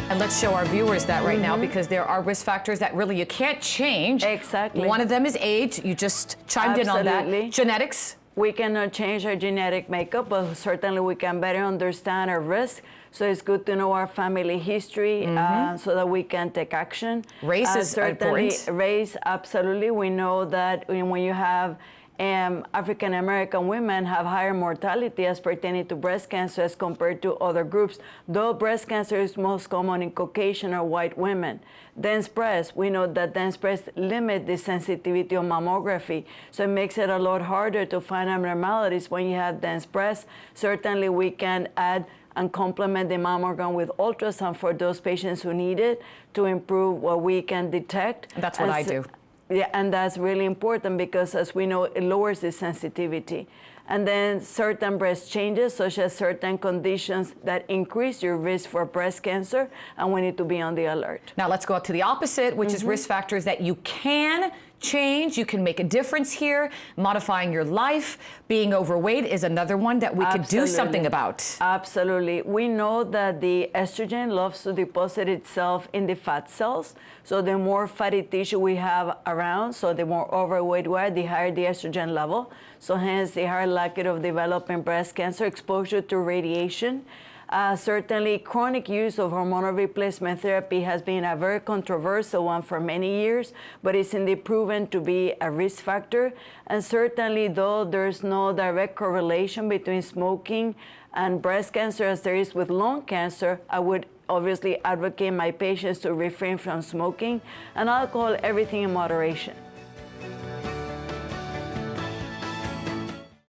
And let's show our viewers that right now, because there are risk factors that really you can't change. Exactly. One of them is age. You just chimed in on that. Genetics. We cannot change our genetic makeup, but certainly we can better understand our risk. So it's good to know our family history so that we can take action. Race is certainly important. Race, absolutely. We know that when you have African American women have higher mortality as pertaining to breast cancer as compared to other groups, though breast cancer is most common in Caucasian or white women. Dense breasts, we know that dense breasts limit the sensitivity of mammography, so it makes it a lot harder to find abnormalities when you have dense breasts. Certainly we can add and complement the mammogram with ultrasound for those patients who need it to improve what we can detect. That's what I do. Yeah, and that's really important because, as we know, it lowers the sensitivity. And then certain breast changes, such as certain conditions that increase your risk for breast cancer, and we need to be on the alert. Now let's go up to the opposite, which is risk factors that you can change. You can make a difference here. Modifying your life. Being overweight is another one that we could do something about. Absolutely. We know that the estrogen loves to deposit itself in the fat cells. So the more fatty tissue we have around, so the more overweight we are, the higher the estrogen level. So hence the higher likelihood of developing breast cancer, exposure to radiation. Certainly, chronic use of hormonal replacement therapy has been a very controversial one for many years, but it's indeed proven to be a risk factor. And certainly, though there's no direct correlation between smoking and breast cancer as there is with lung cancer, I would obviously advocate my patients to refrain from smoking and alcohol, everything in moderation.